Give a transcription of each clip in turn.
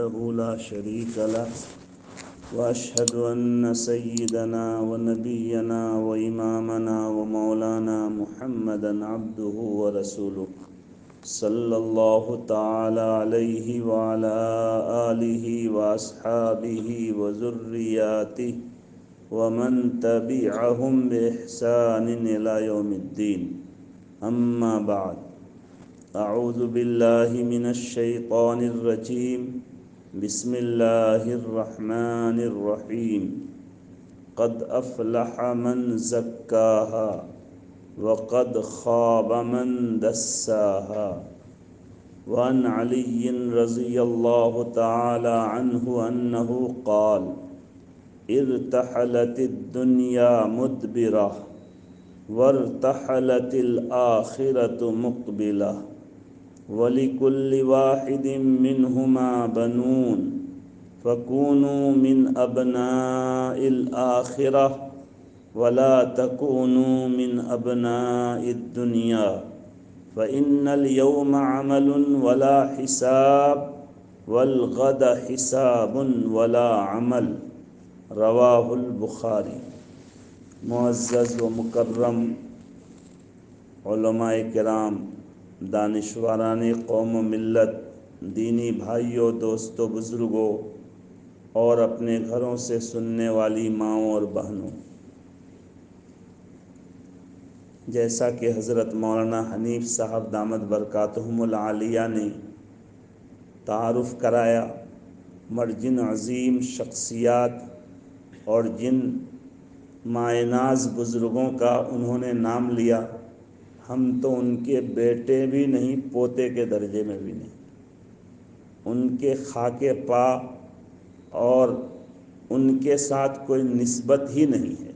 له لا شريك له وأشهد أن سيدنا ونبينا وإمامنا ومولانا محمدا عبده ورسوله صلى الله تعالى عليه وعلى آله وأصحابه وذرياته ومن تبعهم بإحسان إلى يوم الدين أما بعد أعوذ بالله من الشيطان الرجيم بسم الله الرحمن الرحيم قد أفلح من زكاها وقد خاب من دساها وعن علي رضي الله تعالى عنه أنه قال ارتحلت الدنيا مدبرة وارتحلت الآخرة مقبلة وَلِكُلِّ وَاحِدٍ مِّنْهُمَا بَنُونَ فَكُونُوا مِنْ أَبْنَاءِ الْآخِرَةِ وَلَا تَكُونُوا مِنْ أَبْنَاءِ الدُّنْيَا فَإِنَّ الْيَوْمَ عَمَلٌ وَلَا حِسَابٌ وَالْغَدَ حِسَابٌ وَلَا عَمَلٌ رواہ البخاری۔ معزز و مکرم علماء کرام، دانشوران قوم و ملت، دینی بھائیوں، دوستوں، بزرگوں اور اپنے گھروں سے سننے والی ماؤں اور بہنوں، جیسا کہ حضرت مولانا حنیف صاحب دامت برکاتہم العالیہ نے تعارف کرایا، مگر جن عظیم شخصیات اور جن مائناز بزرگوں کا انہوں نے نام لیا، ہم تو ان کے بیٹے بھی نہیں، پوتے کے درجے میں بھی نہیں، ان کے خاک پا اور ان کے ساتھ کوئی نسبت ہی نہیں ہے۔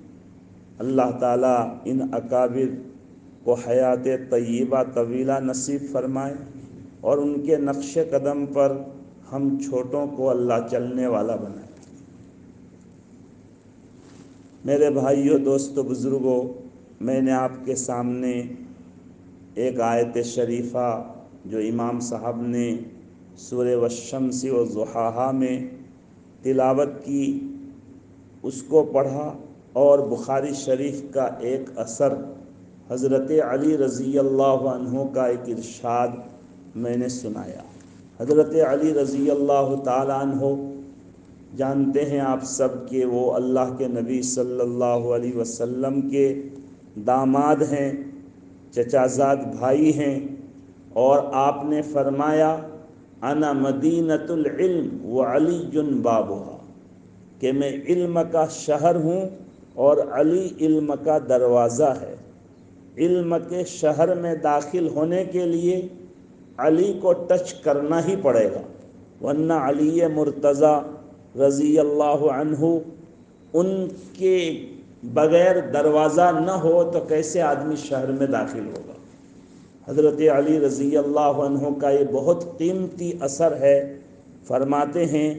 اللہ تعالیٰ ان اکابر کو حیات طیبہ طویلہ نصیب فرمائے اور ان کے نقش قدم پر ہم چھوٹوں کو اللہ چلنے والا بنائے۔ میرے بھائیوں، دوستوں، بزرگوں، میں نے آپ کے سامنے ایک آیت شریفہ جو امام صاحب نے سورہ والشمس والضحیٰ میں تلاوت کی اس کو پڑھا، اور بخاری شریف کا ایک اثر حضرت علی رضی اللہ عنہ کا ایک ارشاد میں نے سنایا۔ حضرت علی رضی اللہ تعالی عنہ جانتے ہیں آپ سب کہ وہ اللہ کے نبی صلی اللہ علیہ وسلم کے داماد ہیں، چچا زاد بھائی ہیں، اور آپ نے فرمایا انا مدینۃ العلم وعلی بابھا، کہ میں علم کا شہر ہوں اور علی علم کا دروازہ ہے۔ علم کے شہر میں داخل ہونے کے لیے علی کو ٹچ کرنا ہی پڑے گا، ورنہ علی مرتضیٰ رضی اللہ عنہ ان کے بغیر دروازہ نہ ہو تو کیسے آدمی شہر میں داخل ہوگا۔ حضرت علی رضی اللہ عنہ کا یہ بہت قیمتی اثر ہے۔ فرماتے ہیں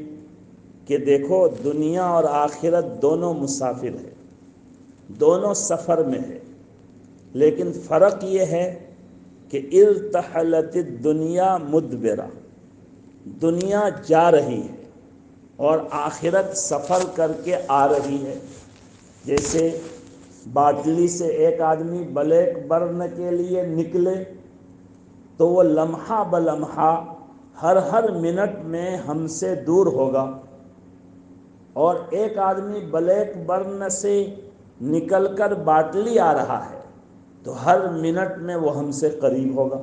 کہ دیکھو، دنیا اور آخرت دونوں مسافر ہیں، دونوں سفر میں ہے، لیکن فرق یہ ہے کہ ارتحلت الدنیا مدبرہ، دنیا جا رہی ہے اور آخرت سفر کر کے آ رہی ہے۔ جیسے باٹلی سے ایک آدمی بلیک برن کے لیے نکلے تو وہ لمحہ بلمحہ ہر منٹ میں ہم سے دور ہوگا، اور ایک آدمی بلیک برن سے نکل کر باٹلی آ رہا ہے تو ہر منٹ میں وہ ہم سے قریب ہوگا۔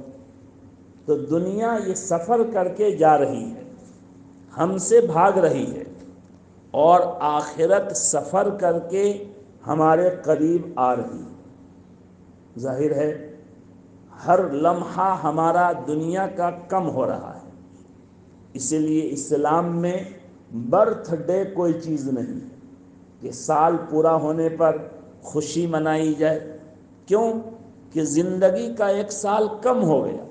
تو دنیا یہ سفر کر کے جا رہی ہے، ہم سے بھاگ رہی ہے، اور آخرت سفر کر کے ہمارے قریب آ رہی ہے۔ ظاہر ہے ہر لمحہ ہمارا دنیا کا کم ہو رہا ہے، اسی لیے اسلام میں برتھ ڈے کوئی چیز نہیں ہے کہ سال پورا ہونے پر خوشی منائی جائے۔ کیوں کہ زندگی کا ایک سال کم ہو گیا،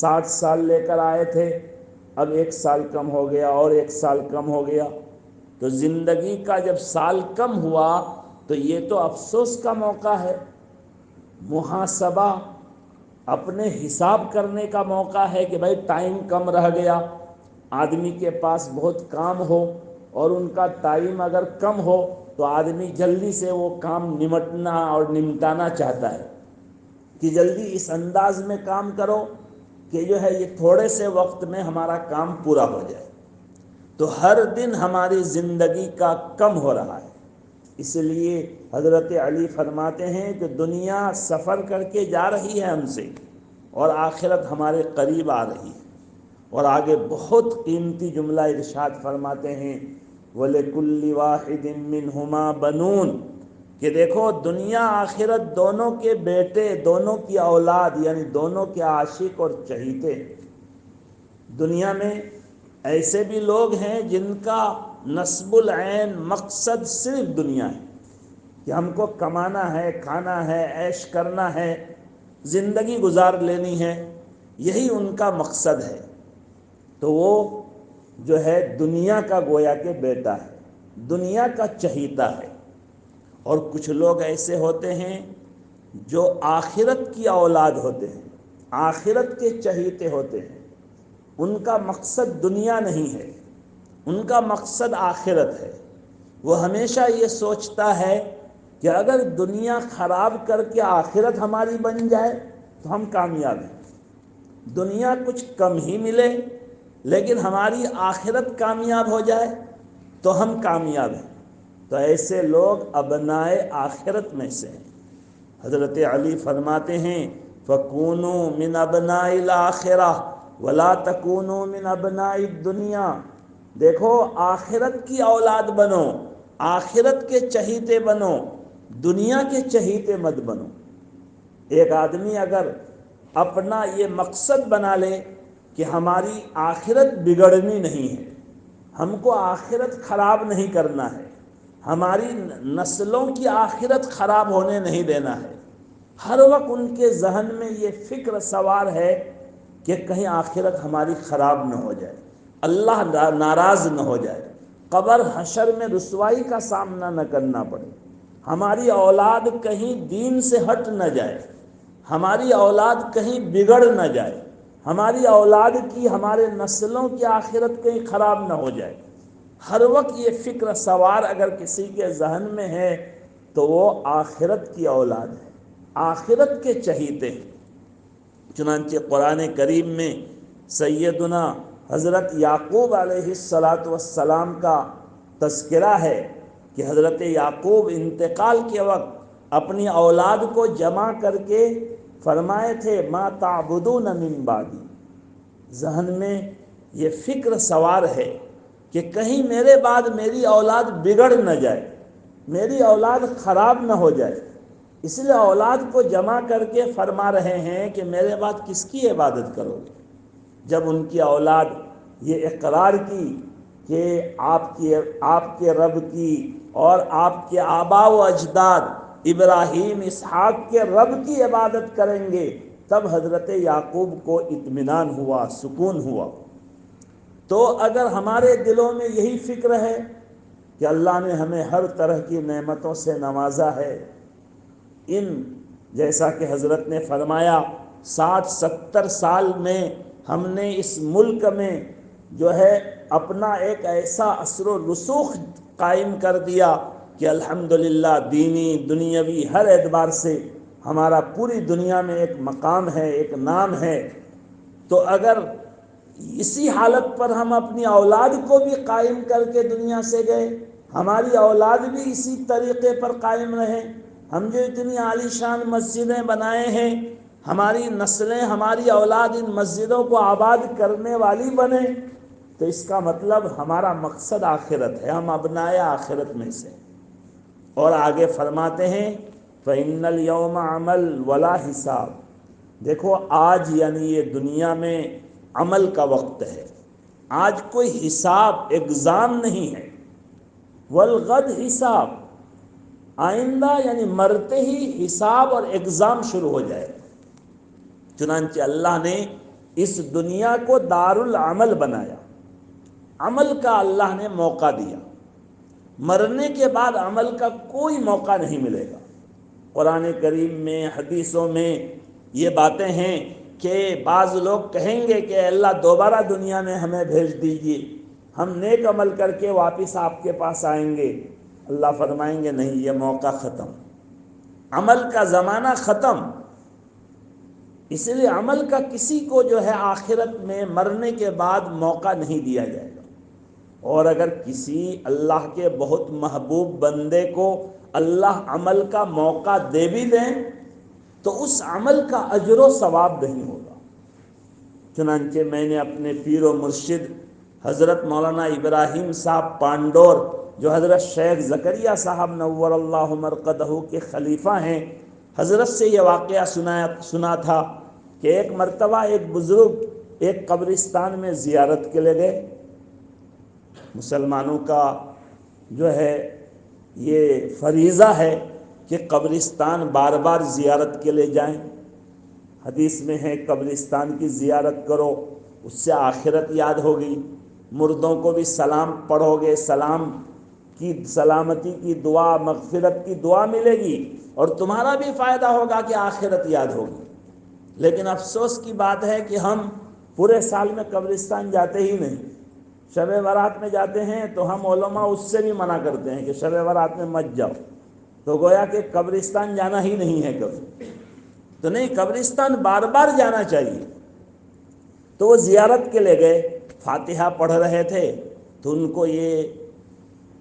60 سال لے کر آئے تھے، اب 1 سال کم ہو گیا اور 1 سال کم ہو گیا، تو زندگی کا جب سال کم ہوا تو یہ تو افسوس کا موقع ہے، محاسبہ اپنے حساب کرنے کا موقع ہے کہ بھائی ٹائم کم رہ گیا، آدمی کے پاس بہت کام ہو اور ان کا ٹائم اگر کم ہو تو آدمی جلدی سے وہ کام نمٹنا اور نمٹانا چاہتا ہے کہ جلدی اس انداز میں کام کرو کہ جو ہے یہ تھوڑے سے وقت میں ہمارا کام پورا ہو جائے۔ تو ہر دن ہماری زندگی کا کم ہو رہا ہے، اس لیے حضرت علی فرماتے ہیں کہ دنیا سفر کر کے جا رہی ہے ہم سے اور آخرت ہمارے قریب آ رہی ہے۔ اور آگے بہت قیمتی جملہ ارشاد فرماتے ہیں وَلِكُلِّ وَاحِدٍ مِّنْهُمَا بَنُونَ، کہ دیکھو دنیا آخرت دونوں کے بیٹے، دونوں کی اولاد، یعنی دونوں کے عاشق اور چہیتے۔ دنیا میں ایسے بھی لوگ ہیں جن کا نصب العین مقصد صرف دنیا ہے کہ ہم کو کمانا ہے، کھانا ہے، عیش کرنا ہے، زندگی گزار لینی ہے، یہی ان کا مقصد ہے۔ تو وہ جو ہے دنیا کا گویا کہ بیٹا ہے، دنیا کا چہیتا ہے۔ اور کچھ لوگ ایسے ہوتے ہیں جو آخرت کی اولاد ہوتے ہیں، آخرت کے چہیتے ہوتے ہیں، ان کا مقصد دنیا نہیں ہے، ان کا مقصد آخرت ہے۔ وہ ہمیشہ یہ سوچتا ہے کہ اگر دنیا خراب کر کے آخرت ہماری بن جائے تو ہم کامیاب ہیں، دنیا کچھ کم ہی ملے لیکن ہماری آخرت کامیاب ہو جائے تو ہم کامیاب ہیں۔ تو ایسے لوگ ابنائے آخرت میں سے ہیں۔ حضرت علی فرماتے ہیں فَكُونُوا مِنْ أَبْنَاءِ الْآخِرَةِ وَلَا تَكُونُوا مِنْ أَبْنَاءِ الدُّنْيَا، دیکھو آخرت کی اولاد بنو، آخرت کے چہیتے بنو، دنیا کے چہیتے مت بنو۔ ایک آدمی اگر اپنا یہ مقصد بنا لے کہ ہماری آخرت بگڑنی نہیں ہے، ہم کو آخرت خراب نہیں کرنا ہے، ہماری نسلوں کی آخرت خراب ہونے نہیں دینا ہے، ہر وقت ان کے ذہن میں یہ فکر سوار ہے کہ کہیں آخرت ہماری خراب نہ ہو جائے، اللہ ناراض نہ ہو جائے، قبر حشر میں رسوائی کا سامنا نہ کرنا پڑے، ہماری اولاد کہیں دین سے ہٹ نہ جائے، ہماری اولاد کہیں بگڑ نہ جائے، ہماری اولاد کی، ہمارے نسلوں کی آخرت کہیں خراب نہ ہو جائے۔ ہر وقت یہ فکر سوار اگر کسی کے ذہن میں ہے تو وہ آخرت کی اولاد ہے، آخرت کے چہیتے ہیں۔ چنانچہ قرآن کریم میں سیدنا حضرت یعقوب علیہ السلام کا تذکرہ ہے کہ حضرت یعقوب انتقال کے وقت اپنی اولاد کو جمع کر کے فرمائے تھے ما تعبدون من بعدی، ذہن میں یہ فکر سوار ہے کہ کہیں میرے بعد میری اولاد بگڑ نہ جائے، میری اولاد خراب نہ ہو جائے، اس لیے اولاد کو جمع کر کے فرما رہے ہیں کہ میرے بعد کس کی عبادت کرو گے۔ جب ان کی اولاد یہ اقرار کی کہ آپ کے رب کی اور آپ کے آبا و اجداد ابراہیم اسحاق کے رب کی عبادت کریں گے، تب حضرت یعقوب کو اطمینان ہوا، سکون ہوا۔ تو اگر ہمارے دلوں میں یہی فکر ہے کہ اللہ نے ہمیں ہر طرح کی نعمتوں سے نوازا ہے، جیسا کہ حضرت نے فرمایا 60-70 سال میں ہم نے اس ملک میں جو ہے اپنا ایک ایسا اثر و رسوخ قائم کر دیا کہ الحمدللہ دینی دنیاوی ہر اعتبار سے ہمارا پوری دنیا میں ایک مقام ہے، ایک نام ہے۔ تو اگر اسی حالت پر ہم اپنی اولاد کو بھی قائم کر کے دنیا سے گئے، ہماری اولاد بھی اسی طریقے پر قائم رہیں، ہم جو اتنی عالی شان مسجدیں بنائے ہیں، ہماری نسلیں، ہماری اولاد ان مسجدوں کو آباد کرنے والی بنے، تو اس کا مطلب ہمارا مقصد آخرت ہے، ہم ابنائے آخرت میں سے۔ اور آگے فرماتے ہیں فَإِنَّ الْيَوْمَ عَمَلْ وَلَا حِسَابِ، دیکھو آج یعنی یہ دنیا میں عمل کا وقت ہے، آج کوئی حساب ایگزام نہیں ہے، وَالْغَدْ حساب، آئندہ یعنی مرتے ہی حساب اور ایگزام شروع ہو جائے۔ چنانچہ اللہ نے اس دنیا کو دار العمل بنایا، عمل کا اللہ نے موقع دیا، مرنے کے بعد عمل کا کوئی موقع نہیں ملے گا۔ قرآن کریم میں، حدیثوں میں یہ باتیں ہیں کہ بعض لوگ کہیں گے کہ اللہ دوبارہ دنیا میں ہمیں بھیج دیجیے، ہم نیک عمل کر کے واپس آپ کے پاس آئیں گے۔ اللہ فرمائیں گے نہیں، یہ موقع ختم، عمل کا زمانہ ختم۔ اس لیے عمل کا کسی کو جو ہے آخرت میں مرنے کے بعد موقع نہیں دیا جائے گا۔ اور اگر کسی اللہ کے بہت محبوب بندے کو اللہ عمل کا موقع دے بھی دیں تو اس عمل کا اجر و ثواب نہیں ہوگا۔ چنانچہ میں نے اپنے پیر و مرشد حضرت مولانا ابراہیم صاحب پانڈور، جو حضرت شیخ زکریا صاحب نور اللہ مرقدہ کے خلیفہ ہیں، حضرت سے یہ واقعہ سنا تھا کہ ایک مرتبہ ایک بزرگ ایک قبرستان میں زیارت کے لیے گئے۔ مسلمانوں کا جو ہے یہ فریضہ ہے کہ قبرستان بار بار زیارت کے لیے جائیں۔ حدیث میں ہے قبرستان کی زیارت کرو، اس سے آخرت یاد ہوگی، مردوں کو بھی سلام پڑھو گے، سلامتی کی دعا، مغفرت کی دعا ملے گی، اور تمہارا بھی فائدہ ہوگا کہ آخرت یاد ہوگی۔ لیکن افسوس کی بات ہے کہ ہم پورے سال میں قبرستان جاتے ہی نہیں۔ شب برات میں جاتے ہیں تو ہم علماء اس سے بھی منع کرتے ہیں کہ شب برات میں مت جاؤ، تو گویا کہ قبرستان جانا ہی نہیں ہے کبھی۔ تو نہیں، قبرستان بار بار جانا چاہیے۔ تو وہ زیارت کے لے گئے، فاتحہ پڑھ رہے تھے تو ان کو یہ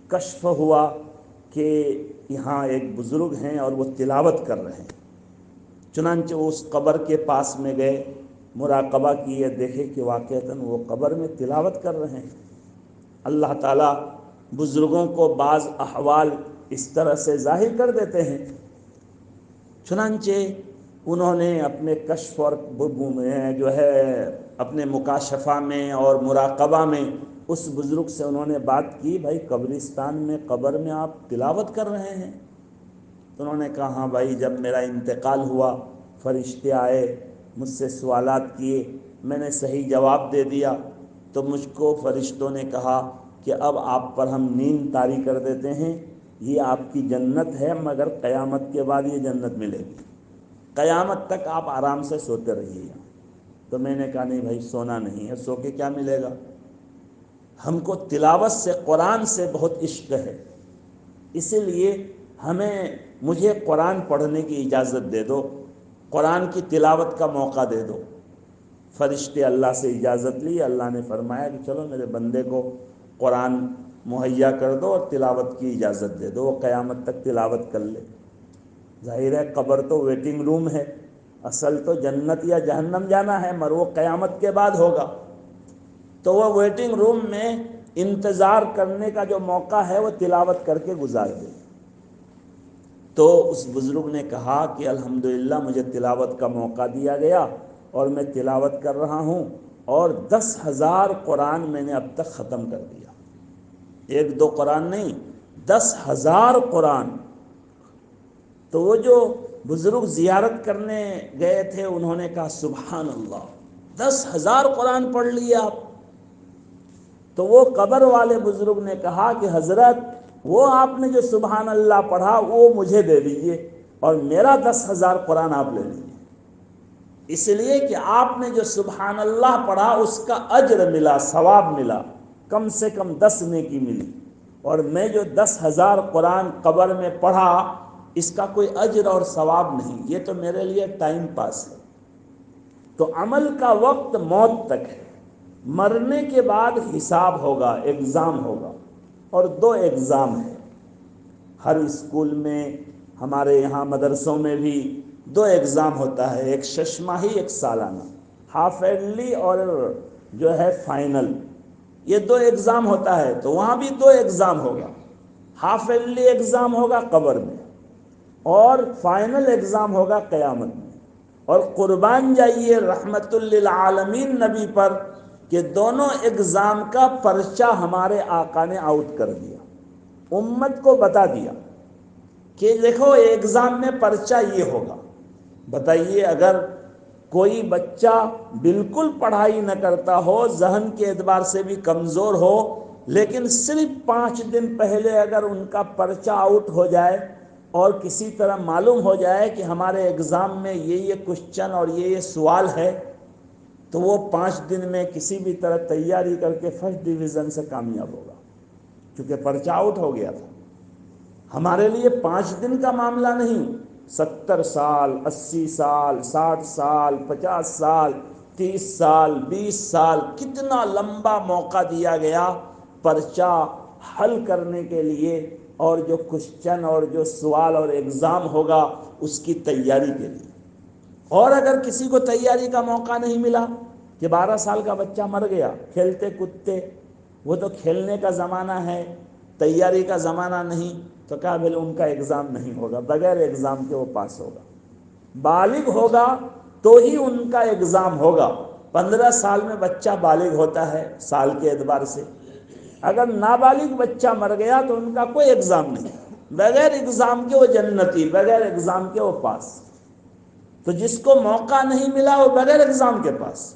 کشف ہوا کہ یہاں ایک بزرگ ہیں اور وہ تلاوت کر رہے ہیں۔ چنانچہ وہ اس قبر کے پاس میں گئے، مراقبہ کیے، دیکھے کہ واقعتاً وہ قبر میں تلاوت کر رہے ہیں۔ اللہ تعالیٰ بزرگوں کو بعض احوال اس طرح سے ظاہر کر دیتے ہیں۔ چنانچہ انہوں نے اپنے کشف اور جو ہے اپنے مکاشفہ میں اور مراقبہ میں اس بزرگ سے انہوں نے بات کی، بھائی قبرستان میں قبر میں آپ تلاوت کر رہے ہیں؟ تو انہوں نے کہا ہاں بھائی، جب میرا انتقال ہوا فرشتے آئے، مجھ سے سوالات کیے، میں نے صحیح جواب دے دیا، تو مجھ کو فرشتوں نے کہا کہ اب آپ پر ہم نیند طاری کر دیتے ہیں، یہ آپ کی جنت ہے، مگر قیامت کے بعد یہ جنت ملے گی، قیامت تک آپ آرام سے سوتے رہیے گا۔ تو میں نے کہا نہیں بھائی، سونا نہیں ہے، سو کے کیا ملے گا؟ ہم کو تلاوت سے، قرآن سے بہت عشق ہے، اسی لیے مجھے قرآن پڑھنے کی اجازت دے دو، قرآن کی تلاوت کا موقع دے دو۔ فرشتے اللہ سے اجازت لی، اللہ نے فرمایا کہ چلو میرے بندے کو قرآن مہیا کر دو اور تلاوت کی اجازت دے دو، وہ قیامت تک تلاوت کر لے۔ ظاہر ہے قبر تو ویٹنگ روم ہے، اصل تو جنت یا جہنم جانا ہے، مگر وہ قیامت کے بعد ہوگا۔ تو وہ ویٹنگ روم میں انتظار کرنے کا جو موقع ہے وہ تلاوت کر کے گزار دے۔ تو اس بزرگ نے کہا کہ الحمدللہ مجھے تلاوت کا موقع دیا گیا اور میں تلاوت کر رہا ہوں، اور 10,000 قرآن میں نے اب تک ختم کر دیا۔ 1-2 قرآن نہیں، 10,000 قرآن۔ تو وہ جو بزرگ زیارت کرنے گئے تھے انہوں نے کہا سبحان اللہ، 10,000 قرآن پڑھ لیے آپ؟ تو وہ قبر والے بزرگ نے کہا کہ حضرت، وہ آپ نے جو سبحان اللہ پڑھا وہ مجھے دے دیجئے، اور میرا 10,000 قرآن آپ لے لیجئے، اس لیے کہ آپ نے جو سبحان اللہ پڑھا اس کا اجر ملا، ثواب ملا، کم سے کم 10 نیکی ملی، اور میں جو 10,000 قرآن قبر میں پڑھا اس کا کوئی اجر اور ثواب نہیں، یہ تو میرے لیے ٹائم پاس ہے۔ تو عمل کا وقت موت تک ہے، مرنے کے بعد حساب ہوگا، ایگزام ہوگا، اور 2 ایگزام ہیں ہر اسکول میں، ہمارے یہاں مدرسوں میں بھی 2 ایگزام ہوتا ہے، ایک 6 ماہی، ایک سالانہ، ہاف ایئرلی اور جو ہے فائنل، یہ 2 ایگزام ہوتا ہے۔ تو وہاں بھی 2 ایگزام ہوگا، ہاف ایئرلی ایگزام ہوگا قبر میں، اور فائنل ایگزام ہوگا قیامت میں۔ اور قربان جائیے رحمت للعالمین نبی پر کہ دونوں ایگزام کا پرچہ ہمارے آقا نے آؤٹ کر دیا، امت کو بتا دیا کہ دیکھو ایگزام میں پرچہ یہ ہوگا۔ بتائیے اگر کوئی بچہ بالکل پڑھائی نہ کرتا ہو، ذہن کے اعتبار سے بھی کمزور ہو، لیکن صرف 5 دن پہلے اگر ان کا پرچہ آؤٹ ہو جائے اور کسی طرح معلوم ہو جائے کہ ہمارے ایگزام میں یہ کوشچن اور یہ سوال ہے، تو وہ 5 دن میں کسی بھی طرح تیاری کر کے فرسٹ ڈویژن سے کامیاب ہوگا، کیونکہ پرچہ آؤٹ ہو گیا تھا۔ ہمارے لیے 5 دن کا معاملہ نہیں، 70 سال، 80 سال، 60 سال، 50 سال، 30 سال، 20 سال، کتنا لمبا موقع دیا گیا پرچہ حل کرنے کے لیے، اور جو کوشچن اور جو سوال اور ایگزام ہوگا اس کی تیاری کے لیے۔ اور اگر کسی کو تیاری کا موقع نہیں ملا کہ 12 سال کا بچہ مر گیا کھیلتے کودتے، وہ تو کھیلنے کا زمانہ ہے، تیاری کا زمانہ نہیں، تو کہا بھلے ان کا ایگزام نہیں ہوگا، بغیر ایگزام کے وہ پاس ہوگا۔ بالغ ہوگا تو ہی ان کا ایگزام ہوگا۔ 15 سال میں بچہ بالغ ہوتا ہے سال کے اعتبار سے، اگر نابالغ بچہ مر گیا تو ان کا کوئی ایگزام نہیں، بغیر ایگزام کے وہ جنتی، بغیر ایگزام کے وہ پاس۔ تو جس کو موقع نہیں ملا وہ بغیر ایگزام کے پاس،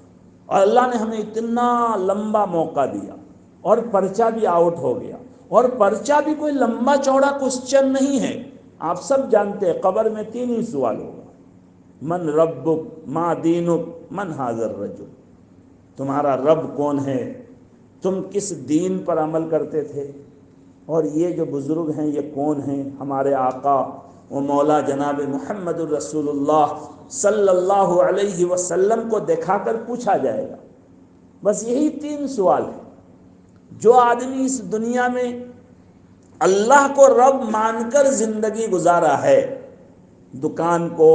اور اللہ نے ہمیں اتنا لمبا موقع دیا، اور پرچہ بھی آؤٹ ہو گیا، اور پرچہ بھی کوئی لمبا چوڑا کوشچن نہیں ہے۔ آپ سب جانتے ہیں قبر میں 3 ہی سوال ہوگا، من ربک، ما دینک، من ھذا الرجل، تمہارا رب کون ہے، تم کس دین پر عمل کرتے تھے، اور یہ جو بزرگ ہیں یہ کون ہیں؟ ہمارے آقا و مولا جناب محمد الرسول اللہ صلی اللہ علیہ وسلم کو دکھا کر پوچھا جائے گا۔ بس یہی 3 سوال ہیں۔ جو آدمی اس دنیا میں اللہ کو رب مان کر زندگی گزارا ہے، دکان کو،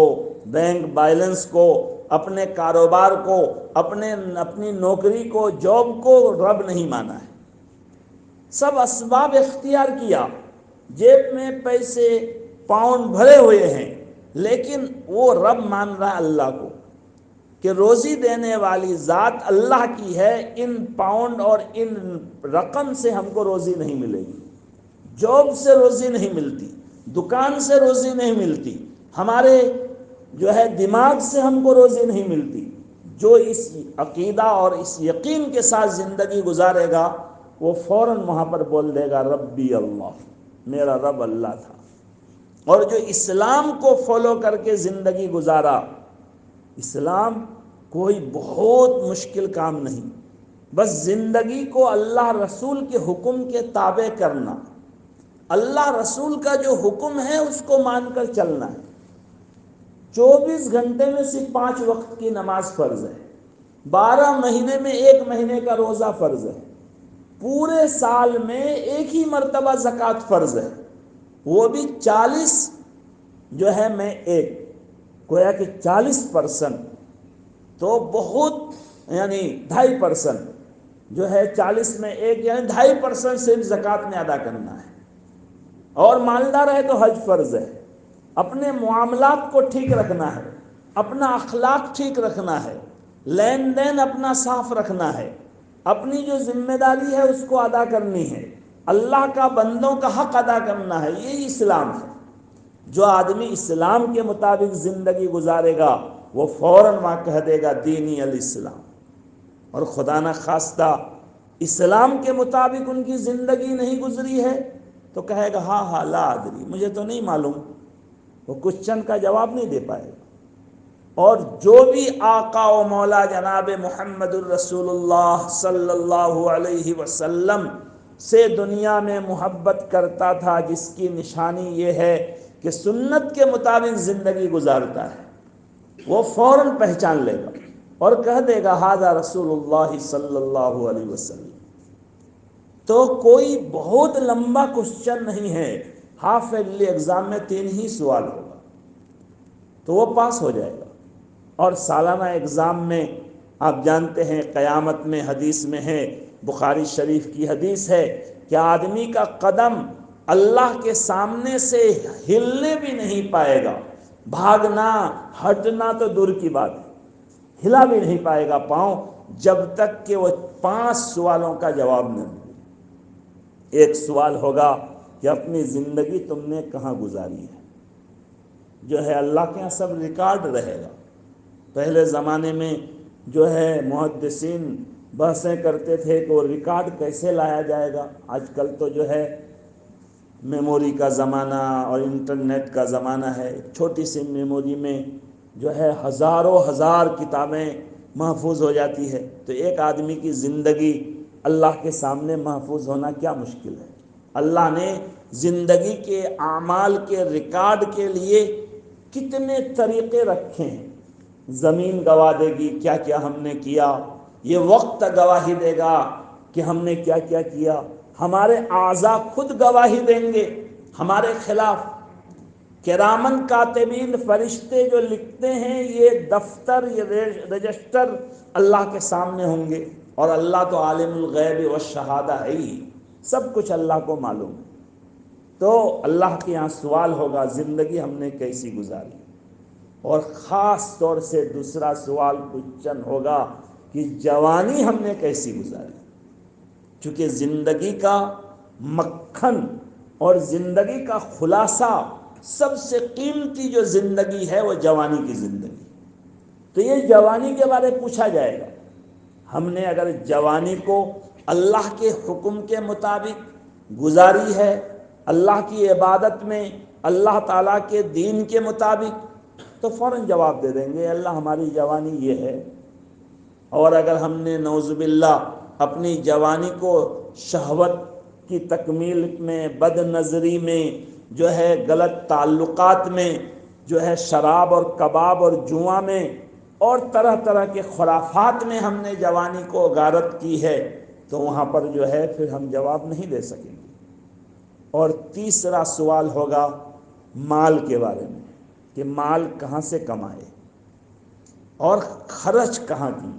بینک بیلنس کو، اپنے کاروبار کو، اپنی نوکری کو، جاب کو رب نہیں مانا ہے، سب اسباب اختیار کیا، جیب میں پیسے پاؤنڈ بھرے ہوئے ہیں، لیکن وہ رب مان رہا اللہ کو کہ روزی دینے والی ذات اللہ کی ہے، ان پاؤنڈ اور ان رقم سے ہم کو روزی نہیں ملے گی، جاب سے روزی نہیں ملتی، دکان سے روزی نہیں ملتی، ہمارے جو ہے دماغ سے ہم کو روزی نہیں ملتی۔ جو اس عقیدہ اور اس یقین کے ساتھ زندگی گزارے گا وہ فوراً وہاں پر بول دے گا ربی اللہ، میرا رب اللہ تھا۔ اور جو اسلام کو فالو کر کے زندگی گزارا، اسلام کوئی بہت مشکل کام نہیں، بس زندگی کو اللہ رسول کے حکم کے تابع کرنا، اللہ رسول کا جو حکم ہے اس کو مان کر چلنا ہے۔ 24 گھنٹے میں صرف 5 وقت کی نماز فرض ہے، 12 مہینے میں 1 مہینے کا روزہ فرض ہے، پورے سال میں ایک ہی مرتبہ زکوٰۃ فرض ہے، وہ بھی 40 جو ہے میں 1، گویا کہ 40%، تو بہت یعنی 2.5% جو ہے 40 میں 1 یعنی 2.5% صرف زکوٰۃ میں ادا کرنا ہے۔ اور مالدار ہے تو حج فرض ہے، اپنے معاملات کو ٹھیک رکھنا ہے، اپنا اخلاق ٹھیک رکھنا ہے، لین دین اپنا صاف رکھنا ہے، اپنی جو ذمہ داری ہے اس کو ادا کرنی ہے، اللہ کا بندوں کا حق ادا کرنا ہے، یہی اسلام ہے۔ جو آدمی اسلام کے مطابق زندگی گزارے گا وہ فوراً وہاں کہہ دے گا دینی الاسلام، اور خدا نہ خواستہ اسلام کے مطابق ان کی زندگی نہیں گزری ہے تو کہے گا ہاں ہاں لا ادری، مجھے تو نہیں معلوم، وہ کوشچن کا جواب نہیں دے پائے گا۔ اور جو بھی آقا و مولا جناب محمد الرسول اللہ صلی اللہ علیہ وسلم سے دنیا میں محبت کرتا تھا، جس کی نشانی یہ ہے کہ سنت کے مطابق زندگی گزارتا ہے، وہ فوراً پہچان لے گا اور کہہ دے گا ھذا رسول اللہ صلی اللہ علیہ وسلم۔ تو کوئی بہت لمبا کوشچن نہیں ہے، ہاف ایئرلی ایگزام میں 3 ہی سوال ہوگا تو وہ پاس ہو جائے گا۔ اور سالانہ ایگزام میں آپ جانتے ہیں قیامت میں حدیث میں ہے، بخاری شریف کی حدیث ہے کہ آدمی کا قدم اللہ کے سامنے سے ہلنے بھی نہیں پائے گا، بھاگنا ہٹنا تو دور کی بات ہے، ہلا بھی نہیں پائے گا پاؤں، جب تک کہ وہ 5 سوالوں کا جواب نہ دے۔ ایک سوال ہوگا کہ اپنی زندگی تم نے کہاں گزاری ہے، جو ہے اللہ کے یہاں سب ریکارڈ رہے گا۔ پہلے زمانے میں جو ہے محدثین بحثیں کرتے تھے کہ وہ ریکارڈ کیسے لایا جائے گا، آج کل تو جو ہے میموری کا زمانہ اور انٹرنیٹ کا زمانہ ہے، چھوٹی سی میموری میں جو ہے ہزاروں ہزار کتابیں محفوظ ہو جاتی ہے، تو ایک آدمی کی زندگی اللہ کے سامنے محفوظ ہونا کیا مشکل ہے۔ اللہ نے زندگی کے اعمال کے ریکارڈ کے لیے کتنے طریقے رکھے ہیں۔ زمین گواہ دے گی کیا کیا ہم نے کیا، یہ وقت گواہی دے گا کہ ہم نے کیا کیا کیا، ہمارے اعضاء خود گواہی دیں گے ہمارے خلاف۔ کرامن کاتبین فرشتے جو لکھتے ہیں، یہ دفتر، یہ رجسٹر اللہ کے سامنے ہوں گے، اور اللہ تو عالم الغیب والشہادہ ہے ہی، سب کچھ اللہ کو معلوم ہے۔ تو اللہ کے یہاں سوال ہوگا زندگی ہم نے کیسی گزاری، اور خاص طور سے دوسرا سوال کوشچن ہوگا کہ جوانی ہم نے کیسی گزاری، چونکہ زندگی کا مکھن اور زندگی کا خلاصہ، سب سے قیمتی جو زندگی ہے وہ جوانی کی زندگی۔ تو یہ جوانی کے بارے پوچھا جائے گا۔ ہم نے اگر جوانی کو اللہ کے حکم کے مطابق گزاری ہے، اللہ کی عبادت میں اللہ تعالیٰ کے دین کے مطابق، تو فوراً جواب دے دیں گے اللہ ہماری جوانی یہ ہے۔ اور اگر ہم نے نعوذ باللہ اپنی جوانی کو شہوت کی تکمیل میں، بد نظری میں، جو ہے غلط تعلقات میں، جو ہے شراب اور کباب اور جوا میں اور طرح طرح کے خرافات میں ہم نے جوانی کو غارت کی ہے، تو وہاں پر جو ہے پھر ہم جواب نہیں دے سکیں گے۔ اور تیسرا سوال ہوگا مال کے بارے میں، کہ مال کہاں سے کمائے اور خرچ کہاں کی۔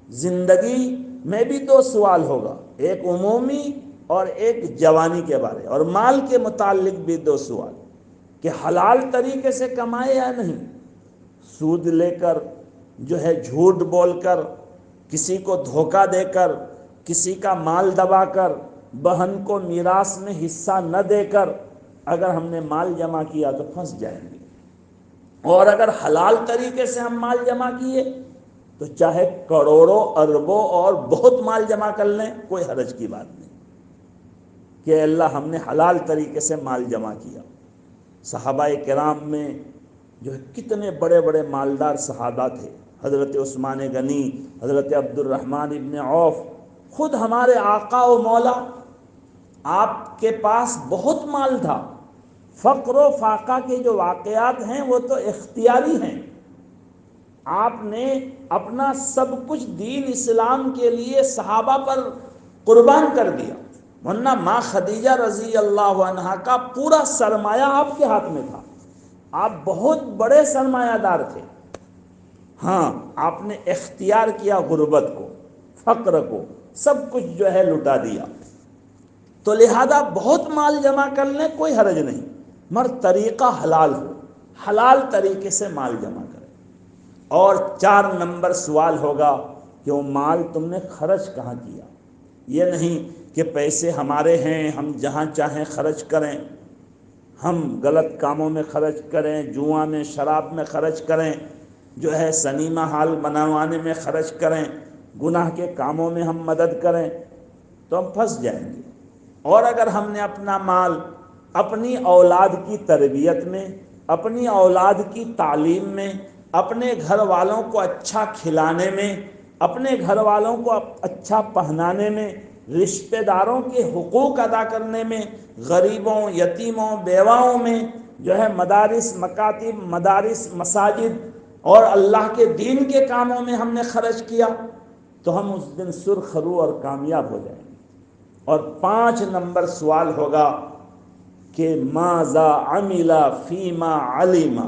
زندگی میں بھی دو سوال ہوگا، ایک عمومی اور ایک جوانی کے بارے، اور مال کے متعلق بھی دو سوال، کہ حلال طریقے سے کمائے یا نہیں، سود لے کر، جو ہے جھوٹ بول کر، کسی کو دھوکہ دے کر، کسی کا مال دبا کر، بہن کو میراث میں حصہ نہ دے کر اگر ہم نے مال جمع کیا تو پھنس جائیں گے۔ اور اگر حلال طریقے سے ہم مال جمع کیے تو چاہے کروڑوں اربوں اور بہت مال جمع کر لیں، کوئی حرج کی بات نہیں کہ اللہ ہم نے حلال طریقے سے مال جمع کیا۔ صحابہ کرام میں جو ہے کتنے بڑے بڑے مالدار صحابہ تھے، حضرت عثمان غنی، حضرت عبد الرحمن ابن عوف، خود ہمارے آقا و مولا، آپ کے پاس بہت مال تھا۔ فقر و فاقہ کے جو واقعات ہیں وہ تو اختیاری ہیں، آپ نے اپنا سب کچھ دین اسلام کے لیے صحابہ پر قربان کر دیا، ورنہ ماں خدیجہ رضی اللہ عنہا کا پورا سرمایہ آپ کے ہاتھ میں تھا، آپ بہت بڑے سرمایہ دار تھے۔ ہاں، آپ نے اختیار کیا غربت کو، فقر کو، سب کچھ جو ہے لٹا دیا۔ تو لہذا بہت مال جمع کر لیں کوئی حرج نہیں، مگر طریقہ حلال ہو، حلال طریقے سے مال جمع کریں۔ اور 4 نمبر سوال ہوگا کہ وہ مال تم نے خرچ کہاں کیا۔ یہ نہیں کہ پیسے ہمارے ہیں ہم جہاں چاہیں خرچ کریں، ہم غلط کاموں میں خرچ کریں، جوا میں، شراب میں خرچ کریں، جو ہے سنیما ہال بنوانے میں خرچ کریں، گناہ کے کاموں میں ہم مدد کریں، تو ہم پھنس جائیں گے۔ اور اگر ہم نے اپنا مال اپنی اولاد کی تربیت میں، اپنی اولاد کی تعلیم میں، اپنے گھر والوں کو اچھا کھلانے میں، اپنے گھر والوں کو اچھا پہنانے میں، رشتہ داروں کے حقوق ادا کرنے میں، غریبوں، یتیموں، بیواؤں میں، جو ہے مدارس، مکاتب، مدارس، مساجد اور اللہ کے دین کے کاموں میں ہم نے خرچ کیا، تو ہم اس دن سرخ رو اور کامیاب ہو جائیں گے۔ اور 5 نمبر سوال ہوگا کہ ماذا عمل فیما علم،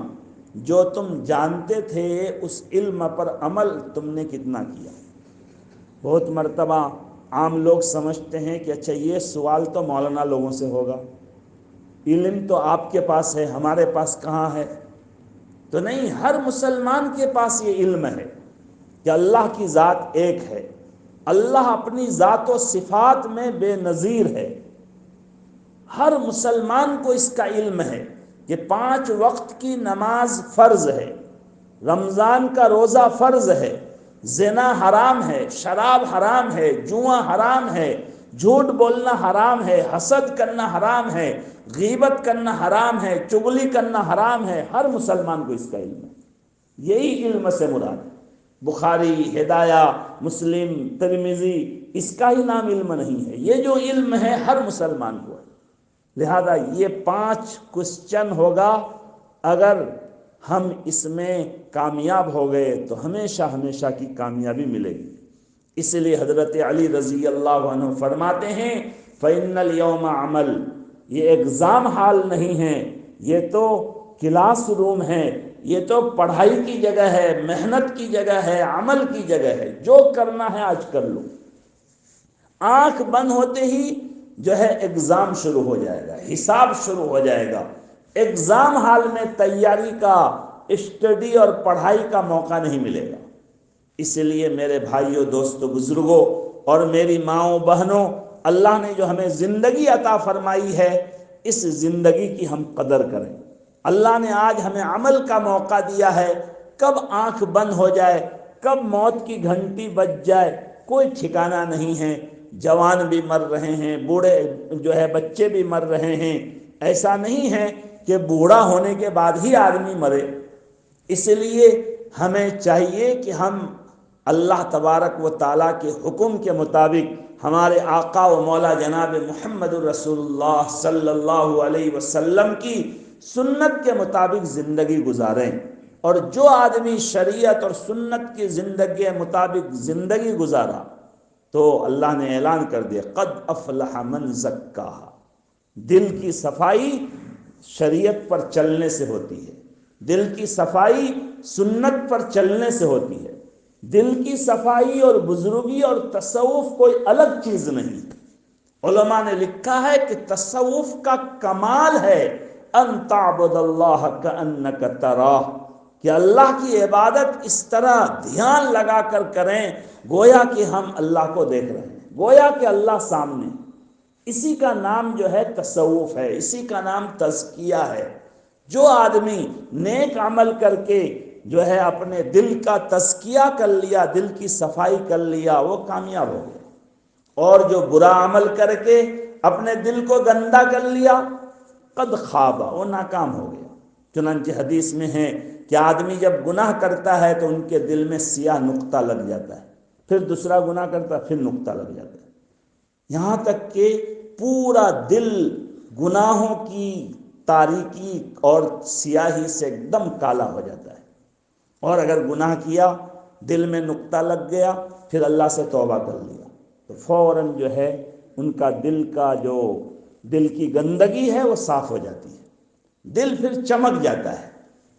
جو تم جانتے تھے اس علم پر عمل تم نے کتنا کیا۔ بہت مرتبہ عام لوگ سمجھتے ہیں کہ اچھا یہ سوال تو مولانا لوگوں سے ہوگا، علم تو آپ کے پاس ہے ہمارے پاس کہاں ہے۔ تو نہیں، ہر مسلمان کے پاس یہ علم ہے کہ اللہ کی ذات ایک ہے، اللہ اپنی ذات و صفات میں بے نظیر ہے۔ ہر مسلمان کو اس کا علم ہے کہ 5 وقت کی نماز فرض ہے، رمضان کا روزہ فرض ہے، زنا حرام ہے، شراب حرام ہے، جوا حرام ہے، جھوٹ بولنا حرام ہے، حسد کرنا حرام ہے، غیبت کرنا حرام ہے، چغلی کرنا حرام ہے۔ ہر مسلمان کو اس کا علم ہے، یہی علم سے مراد ہے۔ بخاری، ہدایہ، مسلم، ترمذی، اس کا ہی نام علم نہیں ہے، یہ جو علم ہے ہر مسلمان کو ہے۔ لہذا یہ 5 کوسچن ہوگا، اگر ہم اس میں کامیاب ہو گئے تو ہمیشہ ہمیشہ کی کامیابی ملے گی۔ اس لیے حضرت علی رضی اللہ عنہ فرماتے ہیں فَإِنَّ الْيَوْمَ عمل، یہ ایگزام ہال نہیں ہے، یہ تو کلاس روم ہے، یہ تو پڑھائی کی جگہ ہے، محنت کی جگہ ہے، عمل کی جگہ ہے۔ جو کرنا ہے آج کر لو۔ آنکھ بند ہوتے ہی جو ہے ایگزام شروع ہو جائے گا، حساب شروع ہو جائے گا۔ ایگزام ہال میں تیاری کا، اسٹڈی اور پڑھائی کا موقع نہیں ملے گا۔ اس لیے میرے بھائیوں، دوستوں، بزرگوں اور میری ماؤں بہنوں، اللہ نے جو ہمیں زندگی عطا فرمائی ہے، اس زندگی کی ہم قدر کریں۔ اللہ نے آج ہمیں عمل کا موقع دیا ہے، کب آنکھ بند ہو جائے، کب موت کی گھنٹی بج جائے، کوئی ٹھکانہ نہیں ہے۔ جوان بھی مر رہے ہیں، بوڑھے جو ہے بچے بھی مر رہے ہیں۔ ایسا نہیں ہے کہ بوڑھا ہونے کے بعد ہی آدمی مرے۔ اس لیے ہمیں چاہیے کہ ہم اللہ تبارک و تعالیٰ کے حکم کے مطابق ہمارے آقا و مولا جناب محمد الرسول اللہ صلی اللہ علیہ وسلم کی سنت کے مطابق زندگی گزاریں۔ اور جو آدمی شریعت اور سنت کی زندگی کے مطابق زندگی گزارا تو اللہ نے اعلان کر دیا قد افلح من زکاہا۔ دل کی صفائی شریعت پر چلنے سے ہوتی ہے، دل کی صفائی سنت پر چلنے سے ہوتی ہے۔ دل کی صفائی اور بزرگی اور تصوف کوئی الگ چیز نہیں۔ علماء نے لکھا ہے کہ تصوف کا کمال ہے ان تعبد اللہ کأنک تراہ، کہ اللہ کی عبادت اس طرح دھیان لگا کر کریں گویا کہ ہم اللہ کو دیکھ رہے ہیں، گویا کہ اللہ سامنے۔ اسی کا نام جو ہے تصوف ہے، اسی کا نام تزکیہ ہے۔ جو آدمی نیک عمل کر کے جو ہے اپنے دل کا تزکیہ کر لیا، دل کی صفائی کر لیا، وہ کامیاب ہو گیا۔ اور جو برا عمل کر کے اپنے دل کو گندا کر لیا قد خابا، وہ ناکام ہو گیا۔ چنانچہ حدیث میں ہے کہ آدمی جب گناہ کرتا ہے تو ان کے دل میں سیاہ نقطہ لگ جاتا ہے، پھر دوسرا گناہ کرتا ہے پھر نقطہ لگ جاتا ہے، یہاں تک کہ پورا دل گناہوں کی تاریکی اور سیاہی سے ایک دم کالا ہو جاتا ہے۔ اور اگر گناہ کیا، دل میں نقطہ لگ گیا، پھر اللہ سے توبہ کر لیا تو فوراً جو ہے ان کا دل کی گندگی ہے وہ صاف ہو جاتی ہے، دل پھر چمک جاتا ہے۔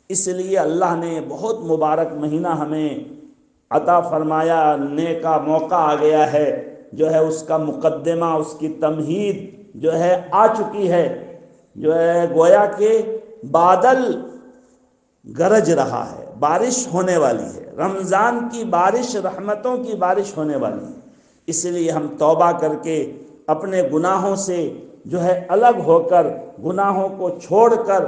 اس لیے اللہ نے بہت مبارک مہینہ ہمیں عطا فرمایا، نیک کا موقع آ گیا ہے، جو ہے اس کا مقدمہ، اس کی تمہید جو ہے آ چکی ہے، جو ہے گویا کہ بادل گرج رہا ہے، بارش ہونے والی ہے، رمضان کی بارش، رحمتوں کی بارش ہونے والی ہے۔ اس لیے ہم توبہ کر کے اپنے گناہوں سے جو ہے الگ ہو کر، گناہوں کو چھوڑ کر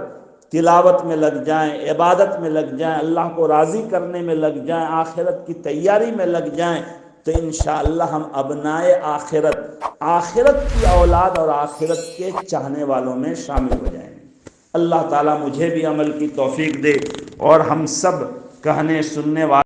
تلاوت میں لگ جائیں، عبادت میں لگ جائیں، اللہ کو راضی کرنے میں لگ جائیں، آخرت کی تیاری میں لگ جائیں، تو انشاءاللہ ہم ابنائے آخرت کی اولاد اور آخرت کے چاہنے والوں میں شامل ہو جائیں گے۔ اللہ تعالیٰ مجھے بھی عمل کی توفیق دے اور ہم سب کہنے سننے والے